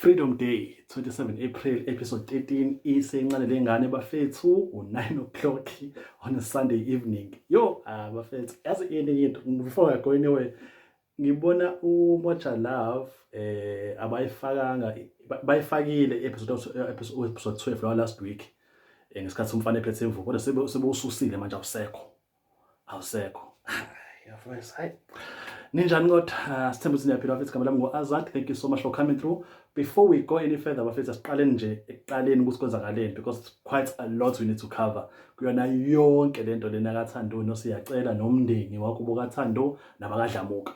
Freedom Day, 27 April, episode 13, isencane lengane bafethu, 9 o'clock on a Sunday evening. Yo, bafethu, yazi ini into, before I go anywhere, ngibona uMoja Love, bayifakile episode 12 la last week, ngesikhathi umfana ephethe imvubu, kodwa sebewususile manje awusekho. Yafowethu, hayi. Ninjani kodwa, sithemba ukuthi niyaphila bafethu, igama lami ngo-Azad. Thank you so much for coming through. Before we go any further bafethu, asiqaleni nje ekuqaleni ukuthi kwenzakaleni, because quite a lot we need to cover. Kuyona yonke lento lena kaThando noSiyacela nomndeni wakubo kaThando nabakaDlamuka.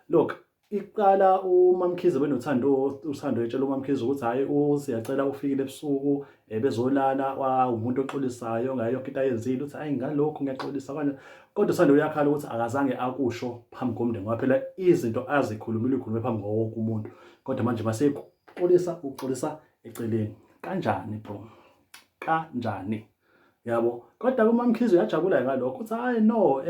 Look, iqala uMamkhize uThando etshela uMamkhize ukuthi hayi uSiyacela ufikile ebusuku bezolala umuntu oxolisayo ngayo yonke into ayenzile, uthi hayi ngalokho ngiyaxolisa kanje. Kodwa uThando uyakhala ukuthi akazange akusho phambi komndeni ngoba phela izinto azikhulumile phambi kwawonke umuntu. Kodwa manje mase uxolisa eceleni. Kanjani bro? Kanjani? Yabo. Kodwa uMamkhize uyajabula ngalokho uthi hayi no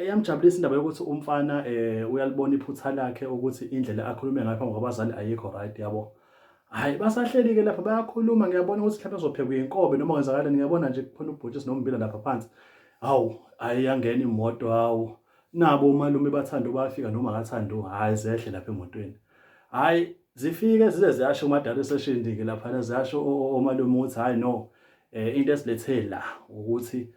yamjabulisa indaba yokuthi umfana uyalibona iphutha lakhe ukuthi indlela akhulume ngayo phambi kwabazali ayikho right, yabo. Hayi basahleli ke lapha bayakhuluma, ngiyabona ukuthi mhlawumbe uzophekwa inkobe noma kwenzakalani, ngiyabona nje kuphona ubhutshisi nombila lapha phansi. Hawu ayangena imoto, hawu nabo umalume baThando bafika noma kaThando, hayi zehle lapha emotweni. Hayi zifike zize ziyasho uMadala session ke lapha ziyasho omalume ukuthi hayi no into esilethe la ukuthi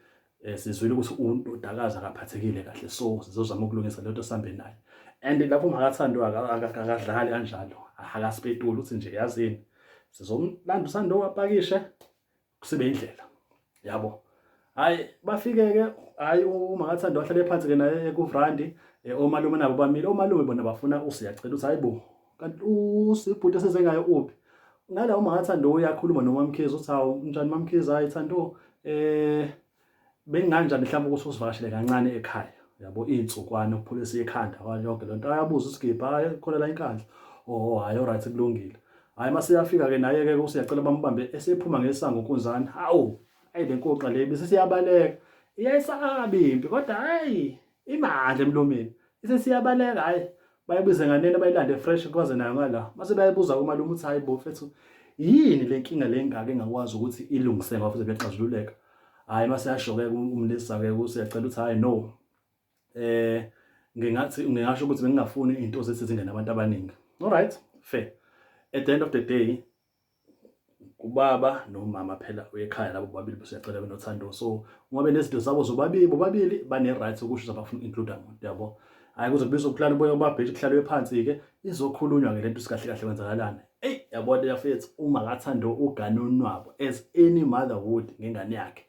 sizwile ukuthi uDakaza akaphathekile kahle, so sizozama ukulungisa lento sambe naye. And lapho uMakaThando akadlali kanjalo, akasipetula uthi nje yazini sizomlanda uThando wapakishe kusibe indlela, yabo. Hayi bafike ke, hayi uMakaThando wahlale phansi ke naye kuVrandi, omalume nabo bamile, omalume bona bafuna uSiyacela uthi hayibo kanti usibhuti sezengayo uphi. Ngala uMakaThando uyakhuluma noMamkhize uthi hawu njani Mamkhize, hayi Thando benganjani mhlawumbe ukuthi usivakashele kancane ekhaya, yabo, insukwana ukupholisa ikhanda yonke lento. Ayabuza uSigibha hayi khona la inkandla, hayi alright kulungile. Hayi mase yafika ke naye ke uSiyacela bambambe esephuma ngesango uNkunzane. Hawu hayi le nkoxa le bese iyayisabi impi, kodwa hayi imandla emlomeni isesiyabaleka. Hayi bayibize nganene bayilande fresh kwaze nayo ngala, mase bayibuza kumalume uthi hayi bo mfethu yini le nkinga lengaka engakwazi ukuthi ilungiseke futhi bexazululeka. Hayi mase yasho-ke umlisa-ke uSiyacela uthi hayi no ngingasho ukuthi bengingafuni into zethi zingene abantu abaningi. Alright, fair. At the end of the day ubaba nomama phela ekhaya labo bobabili uSiyacela noThando, so ngoba nezinto zabo bobabili bane-right ukusho abafuna include umuntu, yabo. Hayi kuzobizwa ukuhlala uboya babheji kuhlalwe phansi ke izokhulunywa ngento sikahle kahle kwenzakalana. Yabona yafethu uMakaThando uganonwabo as any motherhood ngengane yakhe,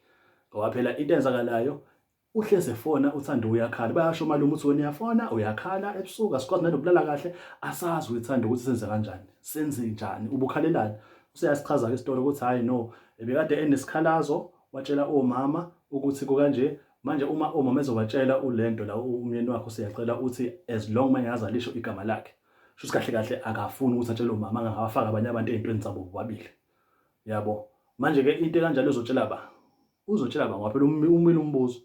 ngoba phela into enzakalayo uhleze efona uThando uyakhala, bayasho malume uthi wena uyafona uyakhala ebusuku asikwazi nanokulala kahle, asazi uThando ukuthi senze kanjani, senze njani, ubukhalelani. Useyasichaza ke isitori ukuthi hayi no bekade enesikhalazo watshela omama ukuthi kanje manje uma omama ezobatshela ulento la umyeni wakhe uSiyacela uthi as long mangazalisho igama lakhe sho kahle kahle akafuni ukuthi atshele omama angafaka abanye abantu ezintweni zabo bobabili, yabo. Manje ke into kanjalo uzotshela ngoba phela umile umbuzo,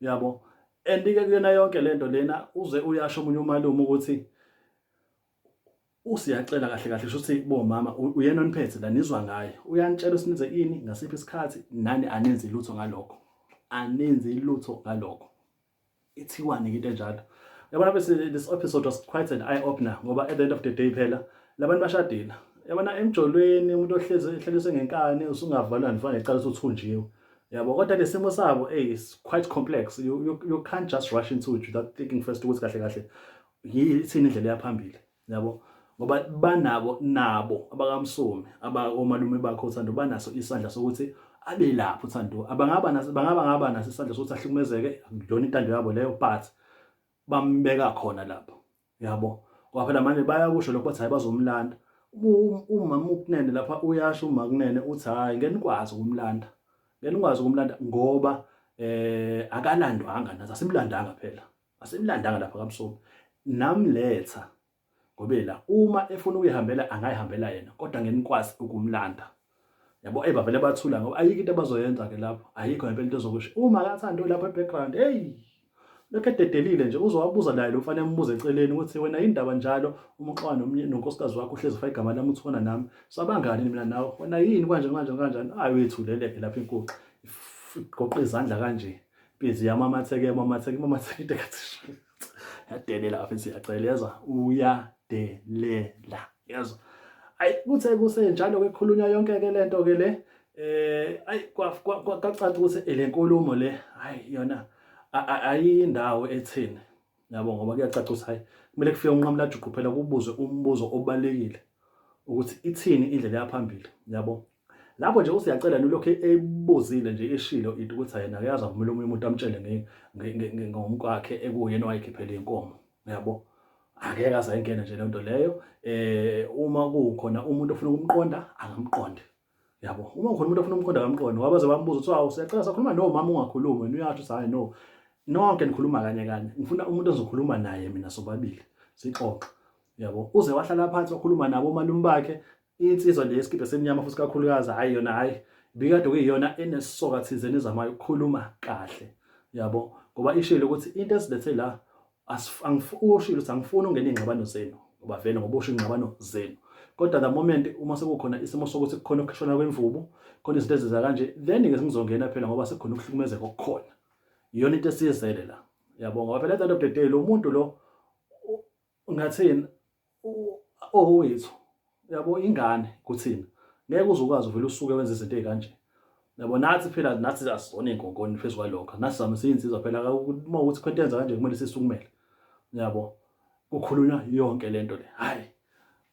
yabo. And ke kuyena yonke lento lena uze uyasho omunye umalume ukuthi uSiyacela kahle kahle shothi bomama uyena oniphethe la nizwa ngaye, uyanitshela usinize ini ngasiphi isikhathi nani anenzi lutho ngalokho, ithiwani into enjalo. Yabona bese this episode was quite an eye opener ngoba at the end of the day phela labantu bashadile, yabona emjolweni umuntu ohleliswe ngenkani usungavalwa nifana ecala uthunjiwe, yabo. Kodwa lesimo sabo is quite complex, you can't just rush into it without thinking first ukuthi kahle kahle yithini indlela yaphambili, yabo. Ngoba nabo abakamsumi omalume bakho uThando banaso isandla sokuthi abe lapho uThando, bangaba naso isandla sokuthi ahlukumezeke, akuyona intando yabo leyo, but bambeka khona lapho, yabo. Ngoba phela manje bayakusho lokho bathi hayi bazomlanda. Umama ukunene lapha uyasho uMakunene uthi hayi ngeke nikwazi ukumlanda ngoba akalandwanga nathi, asimlandanga phela, asimlandanga lapha kaMsumi, namletha ngobela uma efuna ukuyihambela angayihambela yena, kodwa ngeke nikwazi ukumlanda, yabo. Bavele bathula ngoba ayikho into abazoyenza ke lapho, ayikho ngempela into ezokusho. UMakaThando lapha ebackground lokho ededelile nje uzowabuza naye lo mfana embuza eceleni ukuthi wena indaba njalo uma uxoxa nonkosikazi wakho uhlezi ufaka igama lami uthona nami sabangani mina nawe wena yini kanjani hayi wethuleleke lapha inkukhu igoqa izandla kanje busy yamamatheke into kathi yadelela futhi yaceleza uyadelela yazo ayi kuthe kusenjalo kekhulunywa yonke ke lento ke le ayi kwacaca ukuthi le nkulumo le hayi yona ayindawo ethini yabo ngoba kuyacaca ukuthi hayi kumele kufike unqamula juqu phela kubuzwe umbuzo obalekile ukuthi ithini indlela yaphambili yabo lapho nje usiyacela nolokho ebuzile nje eshilo into ukuthi yena akayazi avumela omunye umuntu amtshele ngomkwakhe ekuyena wayikhiphela inkomo yabo angeke aze ayingene nje lento leyo uma kukhona umuntu ofuna ukumqonda angamqonde yabo uma kukhona umuntu ofuna ukumqonda akamqonde wabaze bambuza ukuthi hawu siyacela sakhuluma nomama ungakhulumi wena uyasho ukuthi hayi no nonke nikhuluma kanye ngifuna umuntu ozokhuluma naye mina sobabili sixoxe yabo uze wahlala phansi wakhuluma nabo omalume bakhe insizwa le yesikibhe semnyama futhi kakhulukazi hayi yona hayi bikade kuyiyona enesisoka thizeni ezamayo ukukhuluma kahle yabo ngoba ishilo ukuthi into esilethe la ushilo ukuthi angifuni ungena ingxabano zenu ngoba vele ngoba usho ingxabano zenu kodwa the moment uma sekukhona isimo sokuthi kukhona ukushona kwemvubu khona izinto eziza kanje then ke sengizongena phela ngoba sekukhona ukuhlukumezeka okukhona iyona into esiyizele la yabo ngoba phela at the day lo muntu lo ngathini owethu yabo ingane kuthina ngeke uzokwazi uvela usuke wenza izinto ezikanje yabo nathi phela nathi asizona inkongoni phezulu kwalokho nathi sami siyinsizwa phela uma ukuthi khona yenza kanje kumele sisukumele yabo kukhulunywa yonke lento le hayi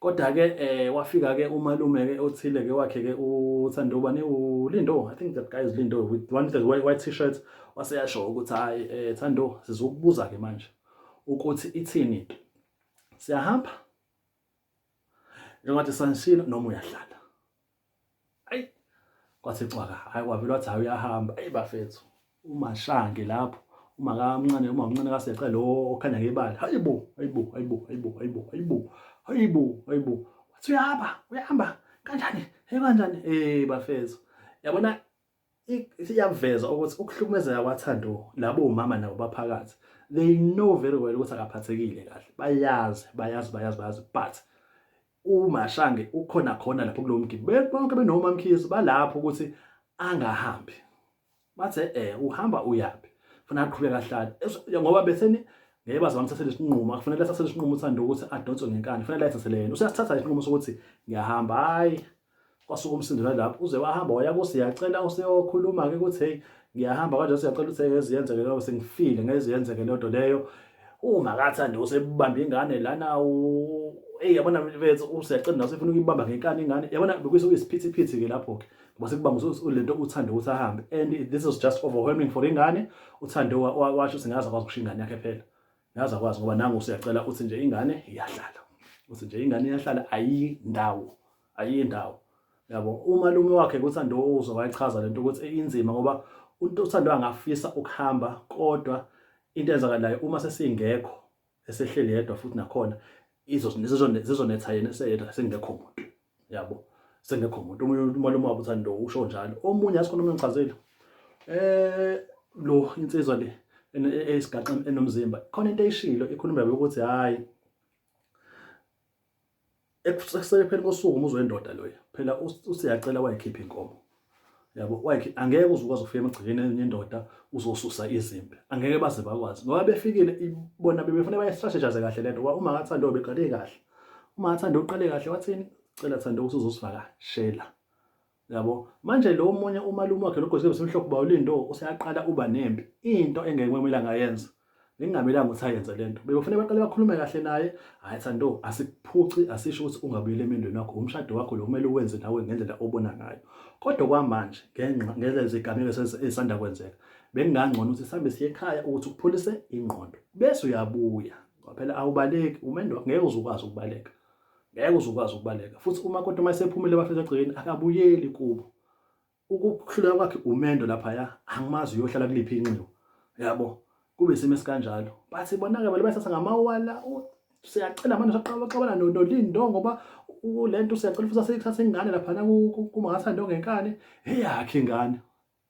kodwa ke wafika ke umalume ke othile ke wakhe ke uThandobani uLindo I think that guy is Lindo with one of the white t-shirts waseyasho ukuthi hayi Thando sizokubuza ke manje ukuthi ithini into siyahamba njengoba sanishilo noma uyahlala hayi kwathi cwaka hayi wavela wathi hayi uyahamba bafethu umashange lapho uma kamncane kasecela lo okhanya ngebala hayibo wathi uyahamba kanjani kanjani bafethu yabona siyaveza ukuthi ukuhlukumezeka kwaThando labo umama nabo baphakathi they know very well ukuthi akaphathekile kahle bayazi but umashange ukhona khona lapho kulowo mgidi bonke benoma mkhizi balapho ukuthi angahambi bathe uhamba uyapi ufuna aqhubeka kahlala ngoba betheni ngeke baze bamthathele isinqumo akufanele athathele isinqumo uThando ukuthi adonswe ngenkani kufanele ayithathele yena usiyathatha isinqumo sokuthi ngiyahamba hayi kwasuka umsindo lapho uze wahamba waya kusiyacela useyokhuluma ke ukuthi hey ngiyahamba kanje siyacela ukuthi ngeziyenzeke ngoba sengifile ngeziyenzeke lento leyo uma kaThando usebamba ingane lana yabona mfethu usiyacela naso ufuna ukuyibamba ngenkani ingane yabona bekuyise isiphithiphithi ke lapho ke ngoba sekubanga lento uThando ukuthi ahambe and this is just overwhelming for ingane uThando washo singaza kwazi ukushinga ingane yakhe phela ngaza kwazi ngoba nangu usiyacela uthi nje ingane iyahlala uthi nje ingane iyahlala ayindawo yabo umalume wakhe kuThando uzowayichaza lento ukuthi inzima ngoba uThando angafisa ukuhamba kodwa into ezakalayo uma sesingekho esehleli yedwa futhi nakhona izonetha yena eseyedwa sengekho umuntu yabo sengekho umuntu umalume wabo uThando usho njalo omunye asikhona umuntu ngichazeli lo insizwa le esigaxa enomzimba khona into eyishilo ikhuluma ukuthi hayi ekusepheleni kosuku umuzwe wendoda loya phela usiyacela wayikhipha inkomo yabo angeke uzukwazi ukufika emagcikeni yendoda uzosusa izimpi angeke baze bakwazi ngoba befikile bona bebefanele bayistrategize kahle lento uma kaThando beqale kahle uma kaThando uqale kahle wathini cela Thando ukuthi uzosifaka shela yabo manje lo omunye umalume wakhe logoziwe semhlophe bawulindo useyaqala uba nempi into engeke kumele angayenza lingamelanga ukuthi ayenze lento bekufanele baqale bakhulume kahle naye hayi Thando asikuphuci asisho ukuthi ungabuyele emendweni wakho umshado wakho lo kumele uwenze nawe ngendlela obona ngayo kodwa kwamanje ngenxa izigameko ezisanda kwenzeka bekungangcono ukuthi sihambe siye ekhaya ukuthi ukupholise ingqondo bese uyabuya phela awubaleki umendo wakho ngeke uzukwazi ukubaleka futhi uma kodwa mayisephumile bafethu egcikeni akabuyeli kubo ukuhlula kwakhe umendo lapha angimazi uyohlala kuliphi inxiwa yabo kube isimo esikanjalo bathi bonake bale bayithatha ngamawala siyacela manje saqabaqabana noLindo ngoba lento siyacela futhi aseyithatha ingane lapha kuma kaThando ngenkani yakhe ingane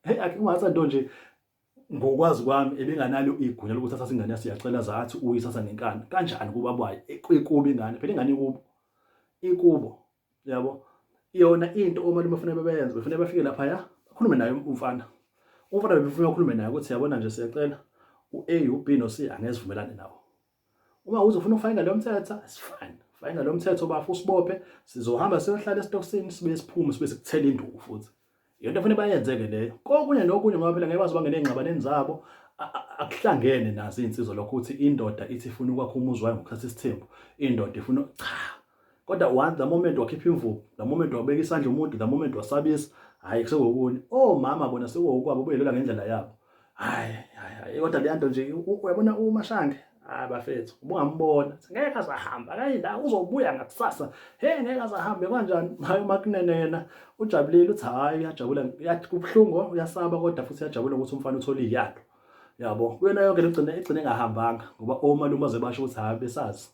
yakhe uma kaThando nje ngokwazi kwami ebenganalo igunya lokuthi athathe ingane siyacela zathi uyithatha ngenkani kanjani kuba bayo ikubo ingane phela ingane ikubo yabo yona into omalume bafanele beyenze bafanele bafike lapha ya bakhulume naye umfana befuna ukukhuluma naye ukuthi yabona nje siyacela u-A u-B no C angezivumelane nawo uma uzofuna ukufayina lo mthetho asifine fayina lo mthetho bafu usibophe sizohamba siyohlala esitokisini sibe siphume sibe sikuthela induku futhi yonto efanele bayenzeke leyo kokunye nokunye ngoba phela ngeke baze bangene engqabaneni zabo akuhlangene nazo izinsizwa lokho ukuthi indoda ithi ifuna ukwakha umuzi wayo ngokuthatha isithembu indoda ifuna cha kodwa one the moment wakhipha imvubu the moment wabeka isandla umuntu the moment wasabisa hayi kusekokunye omama bona sekuwokwabo beyelela ngendlela yabo hayi kodwa le nto nje uyabona uMashange bafethu ubungambona ngeke azahamba akayindawo uzobuya ngakusasa ngeke azahambe kanjani hayi uMakunene yena ujabulile uthi hayi uyajabula yathi kubhlungu uyasaba kodwa futhi uyajabula ukuthi umfana uthola iyado yabo kuyona yonke igcine engahambanga ngoba omalume baze basho ukuthi hayi besazi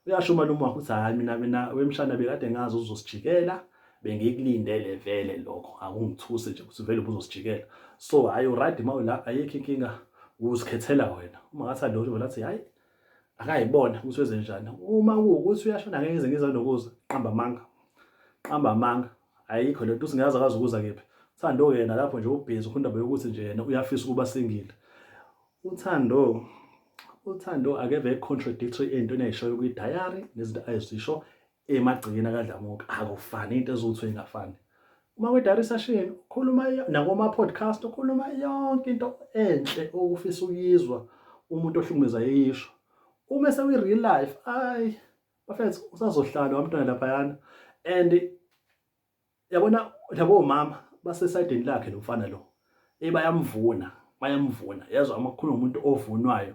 uyasho umalume wakho uthi hayi mina wemshana bekade ngazi uzosijikela bengikulindele vele lokho akungithuse nje ukuthi vele ubuzosijikela so hayi right mawula ayikho inkinga uzikhethela wena uma ngathi lo lathi hayi akayibona ukuthi wenze njani uma kuwukuthi uyashona ngeke ngize ngiza nokuza qamba amanga ayikho lento usingaza akazi ukuza kephi Thando yena lapho nje ubhizi ukundaba yokuthi nje yena uyafisa ukuba singile uthando akeve contradictory entweni ayishoyo kwi diary nezinto ayizisho emagcikeni kaDlamuka akufani into ezokuthi ingafani uma kwi diary session ukhuluma nakoma podcast ukhuluma yonke into enhle okufisa uyizwa umuntu ohlukumeza yisho uma sewi real life bafethu usazohlala wamntwana lapha yana and yabona labo mama base side lakhe lomfana lo bayamvuna yazwa amakhulu umuntu ovunwayo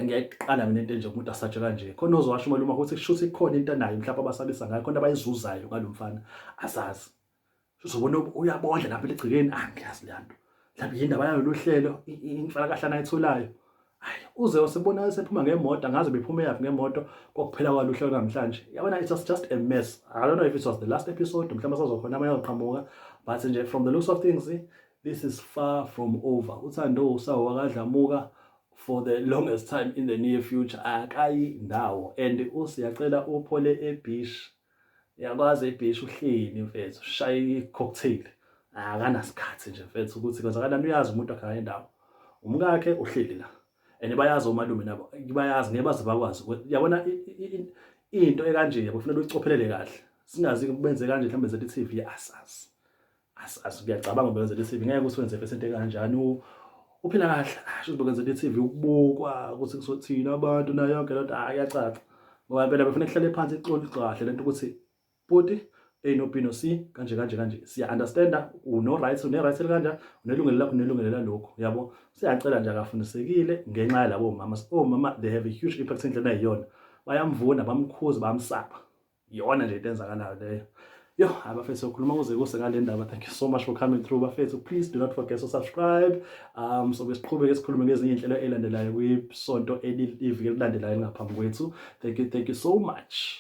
ngiyayiqala mina into nje umuntu asatshe kanje khona ozowasho umalume ukuthi kushuthi ikhona into nayo mhlawumbe abasabisa ngayo khona abayizuzayo ngalomfana asazi uzobona uyabondla lapha eligcikeni ngiyazi lento mhlawumbe yindaba yayo lohlelo imfala kahlana ayitholayo uze usebona sephuma ngemoto angaze bephume yapi ngemoto kokuphela kwaluhlelo namhlanje yabona it was just a mess. I don't know if it was the last episode mhlawumbe sazokhona amanye aqhamuka but nje from the looks of things this is far from over. Uthando usawa kaDlamuka for the longest time in the near future akayi ndawo and usiyacela uphole eBeach yakwazi eBeach uhleli mfethu shaye cocktail akanasikhathi nje mfethu ukuthi kwenzakalani uyazi umuntu akayi ndawo umkakhe uhleli la and bayazi omalume nabo bayazi ngebazi bakwazi yabona into ekanje kufanele ucophelele kahle singazi kubenze kanje mhlambe ZTV asazi ngiyacabanga ukwenza le-TV ngeke usenze phesente kanjani uphila kahle shothi ukwenza le-TV ukubukwa ukuthi kusothina abantu nayo yonke lento ayacaca ngoba phela befuna kuhlale phansi ixoxe kahle lento ukuthi buti A no B no C kanje siya understanda uno rights kanja unelungelo lakho unelungelo lalokho yabo siyacela nje akafundisekile ngenxa yalabo mama they have a huge impact endlela ayiyona bayamvuna bamkhuza bamsapha yona nje into enzakalayo leyo abafethu ukhuluma kuze kuse ngale ndaba. Thank you so much for coming through bafethu. Please do not forget to subscribe. So besiqhubeke sikhulume ngezinye inhlelo elandelayo kwisonto eliviki elilandelayo ngaphambi kwethu. Thank you so much.